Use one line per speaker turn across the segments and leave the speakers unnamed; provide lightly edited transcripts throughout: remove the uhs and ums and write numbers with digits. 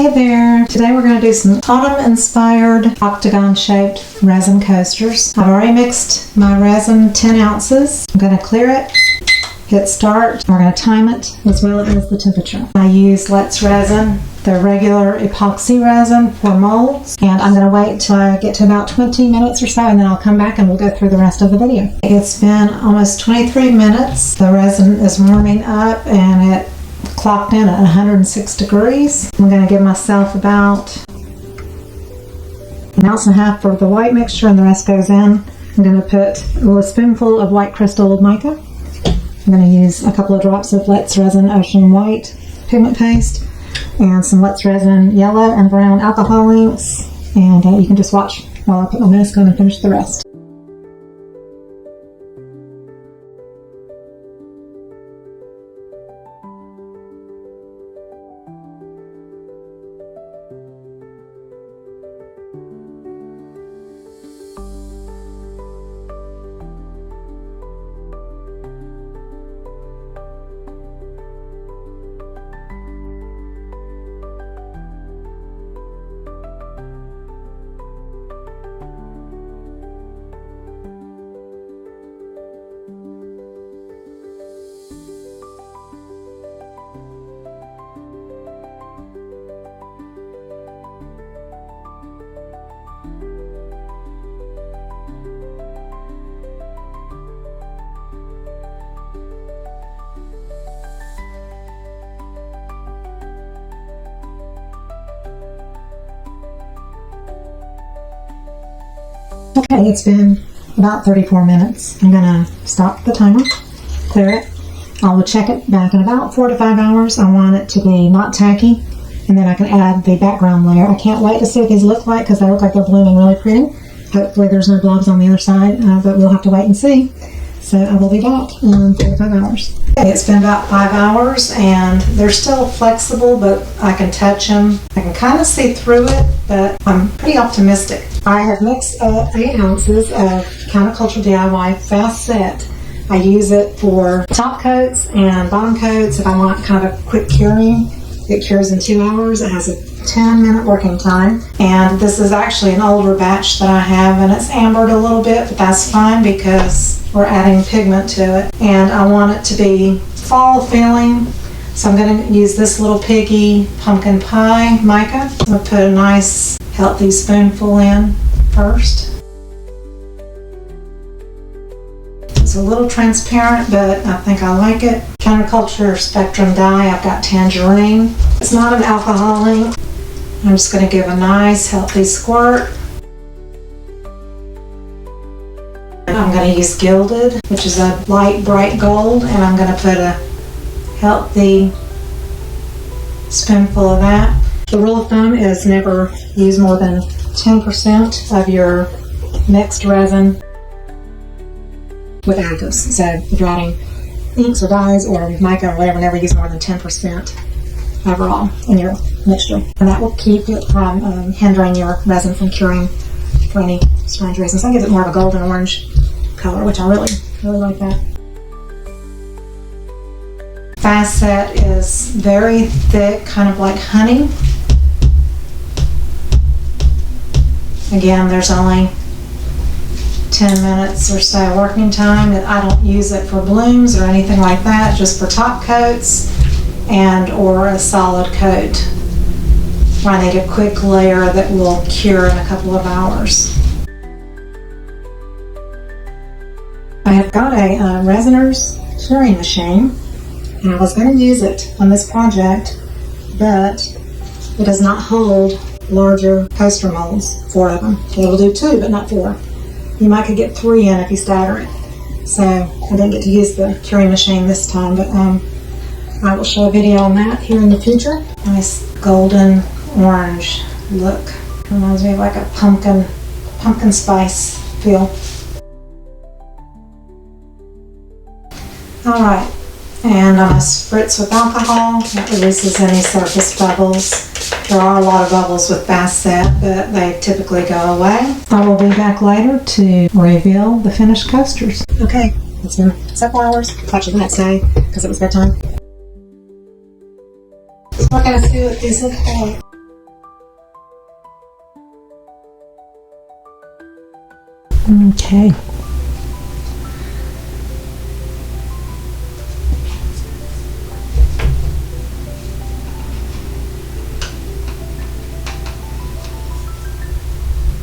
Hey there! Today we're going to do some autumn-inspired octagon-shaped resin coasters. I've already mixed my resin 10 ounces. I'm going to clear it, hit start. We're going to time it as well as the temperature. I use Lett's resin, the regular epoxy resin for molds, and I'm going to wait till I get to about 20 minutes or so, and then I'll come back and we'll go through the rest of the video. It's been almost 23 minutes. The resin is warming up and it clocked in at 106 degrees. I'm going to give myself about an ounce and a half for the white mixture and the rest goes in. I'm going to put a little spoonful of white crystal mica. I'm going to use a couple of drops of Lett's Resin Ocean White pigment paste and some Lett's Resin yellow and brown alcohol inks, and you can just watch while I put my mask on and finish the rest. Okay, it's been about 34 minutes. I'm going to stop the timer, clear it. I will check it back in about 4 to 5 hours. I want it to be not tacky, and then I can add the background layer. I can't wait to see what these look like because they look like they're blooming really pretty. Hopefully there's no blobs on the other side, but we'll have to wait and see. So I will be back in 4 to 5 hours. Okay, it's been about 5 hours and they're still flexible, but I can touch them. I can kind of see through it, but I'm pretty optimistic. I have mixed up 8 ounces of Counterculture DIY Fast Set. I use it for top coats and bottom coats if I want kind of a quick curing. It cures in 2 hours. It has a 10-minute working time. And this is actually an older batch that I have, and it's ambered a little bit, but that's fine because we're adding pigment to it. And I want it to be fall feeling, so I'm going to use this little piggy pumpkin pie mica. I'm going to put a nice healthy spoonful in first. It's a little transparent, but I think I like it. Counterculture Spectrum dye, I've got tangerine. It's not an alcohol ink. I'm just going to give a nice healthy squirt. And I'm going to use Gilded, which is a light bright gold, and I'm going to put a healthy spoonful of that. The rule of thumb is never use more than 10% of your mixed resin with additives. So if you're adding inks or dyes or mica or whatever, never use more than 10% overall in your mixture. And that will keep it from hindering your resin from curing for any strange reasons. That gives it more of a golden orange color, which I really like that. Fast Set is very thick, kind of like honey. Again, there's only 10 minutes or so working time. I don't use it for blooms or anything like that, just for top coats and or a solid coat where I need a quick layer that will cure in a couple of hours. I have got a Resiner's curing machine, and I was going to use it on this project, but it does not hold larger coaster molds, 4 of them. It will do 2, but not 4. You might could get 3 in if you stagger it. So I didn't get to use the curing machine this time, but I will show a video on that here in the future. Nice golden orange look. Reminds me of like a pumpkin spice feel. Alright, and I'm going to spritz with alcohol. That releases any surface bubbles. There are a lot of bubbles with Fast Set, but they typically go away. I will be back later to reveal the finished coasters. Okay, it's been several hours, actually the next day, because it was bedtime. So we're going to see what these look like. Okay.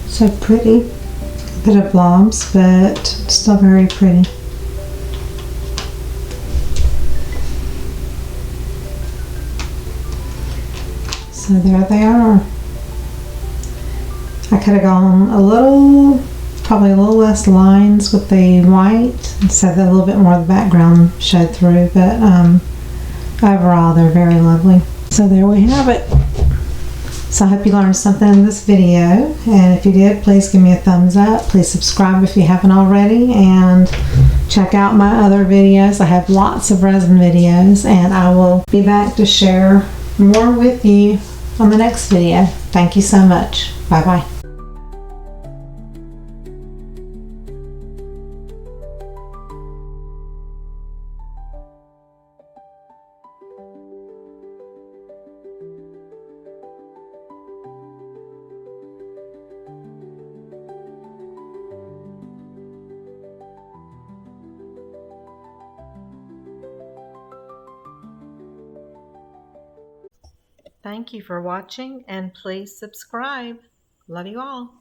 So pretty. A bit of blobs, but still very pretty. So there they are. I could have gone probably a little less lines with the white, so that a little bit more of the background showed through, but overall they're very lovely. So there we have it. So I hope you learned something in this video, and if you did, please give me a thumbs up. Please subscribe if you haven't already, and check out my other videos. I have lots of resin videos, and I will be back to share more with you on the next video. Thank you so much. Bye bye. Thank you for watching, and please subscribe. Love you all.